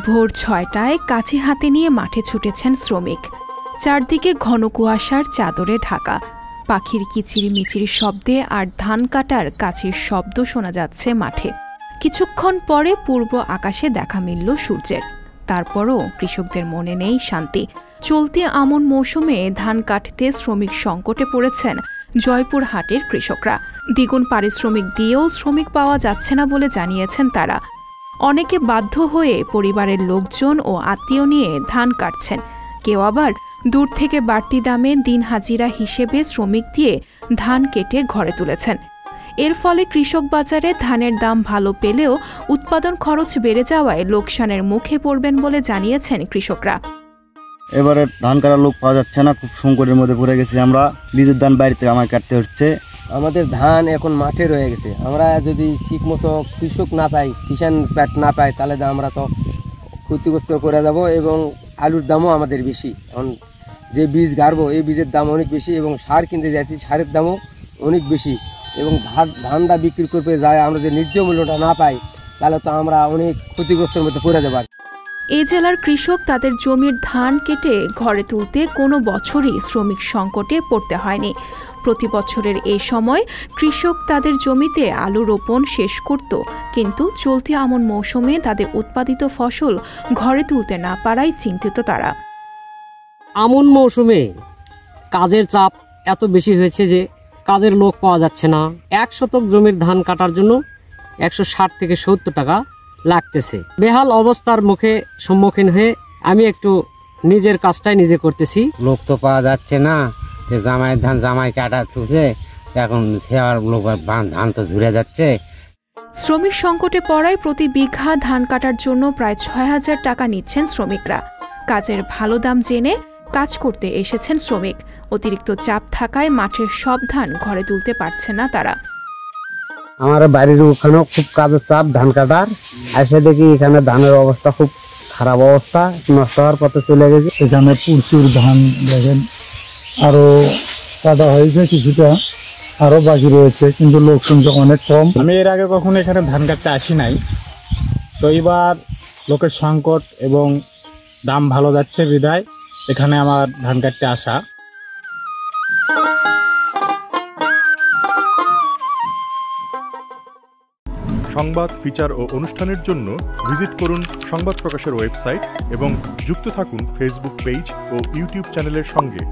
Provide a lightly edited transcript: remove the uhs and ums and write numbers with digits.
ভোর ৬টায় কাঁচি হাতে নিয়ে মাঠে ছুটেছেন শ্রমিক। চারদিকে ঘন কুয়াশার চাদরে ঢাকা। পাখির কিচিরিমিচির শব্দে আর ধান কাটার কাঁচির শব্দ শোনা যাচ্ছে মাঠে। কিছুক্ষণ পরে পূর্ব আকাশে দেখা মিলল সূর্যের। তারপরও কৃষকদের মনে নেই শান্তি। চলতি আমন মৌসুমে ধান কাটতে শ্রমিক সংকটে পড়েছেন জয়পুরহাটের কৃষকরা। দ্বিগুণ পারিশ্রমিক দিয়েও শ্রমিক পাওয়া যাচ্ছে না বলে জানিয়েছেন তারা। অনেকে বাধ্য হয়ে পরিবারের লোকজন ও আত্মীয় নিয়ে ধান কাটছেন। কেউ আবার দূর থেকে বাড়তি দামে দিন হাজিরা হিসেবে শ্রমিক দিয়ে ধান কেটে ঘরে তুলেছেন। এর ফলে কৃষক বাজারে ধানের দাম ভালো পেলেও উৎপাদন খরচ বেড়ে যাওয়ায় লোকসানের মুখে পড়বেন বলে জানিয়েছেন কৃষকরা। এবারে ধান কাটার লোক পাওয়া যাচ্ছে না, খুব সংকটের মধ্যে পড়ে গেছি আমরা। নিজের ধান বাড়িতে আমায় কাটতে হচ্ছে। আমাদের ধান এখন মাঠে রয়ে গেছে। আমরা যদি ঠিক মতো কৃষক না পাই, কিষাণ প্যাট না পাই, তাহলে আমরা তো ক্ষতিগ্রস্ত করে যাব। এবং আলুর দামও আমাদের বেশি। এখন যে বীজ গাড়বো এই বীজের দাম অনেক বেশি, এবং সার কিনতে যাচ্ছি সারের দামও অনেক বেশি। এবং ধানটা বিক্রি করতে যায় আমরা যে ন্যায্য মূল্যটা না পাই, তাহলে তো আমরা অনেক ক্ষতিগ্রস্তের মধ্যে পড়ে যাব। এই জেলার কৃষক তাদের জমির ধান কেটে ঘরে তুলতে কোনো বছরই শ্রমিক সংকটে পড়তে হয়নি। প্রতি বছরের এই সময় কৃষক তাদের জমিতে আলু রোপণ শেষ করত, কিন্তু চলতি আমন মৌসুমে তাদের উৎপাদিত ফসল ঘরে তুলতে না পারায় চিন্তিত তারা। আমন মৌসুমে কাজের চাপ এত বেশি হয়েছে যে কাজের লোক পাওয়া যাচ্ছে না। ১ শতক জমির ধান কাটার জন্য ১৬০ থেকে ৭০ টাকা লাগতেছে। বেহাল অবস্থার মুখে সম্মুখীন হয়ে আমি একটু নিজের কাজটাই নিজে করতেছি। লোক তো পাওয়া যাচ্ছে না, জামাইয়ের ধান জামাই কাটা তুলছে, এখন সেবার লোক ধান তো ঝুরে যাচ্ছে। শ্রমিক সংকটে পড়ায় প্রতি বিঘা ধান কাটার জন্য প্রায় ৬,০০০ টাকা নিচ্ছেন শ্রমিকরা। কাজের ভালো দাম জেনে কাজ করতে এসেছেন শ্রমিক। অতিরিক্ত চাপ থাকায় মাঠের সব ধান ঘরে তুলতে পারছে না তারা। আমার বাড়ির ওখানেও খুব কাজের চাপ ধান কাটার। এসে দেখি এখানে ধানের অবস্থা খুব খারাপ অবস্থা, নষ্ট হওয়ার পথে চলে গেছে। এখানে প্রচুর ধান দেখেন, আরো কাটা হয়েছে, কিছুটা আরো বাকি রয়েছে, কিন্তু লোক সংখ্যা অনেক কম। আমি এর আগে কখনো এখানে ধান কাটতে আসি নাই, তো এবার লোকের সংকট এবং দাম ভালো যাচ্ছে বিধায় এখানে আমার ধান কাটতে আসা। সংবাদ, ফিচার ও অনুষ্ঠানের জন্য ভিজিট করুন সংবাদ প্রকাশের ওয়েবসাইট এবং যুক্ত থাকুন ফেসবুক পেজ ও ইউটিউব চ্যানেলের সঙ্গে।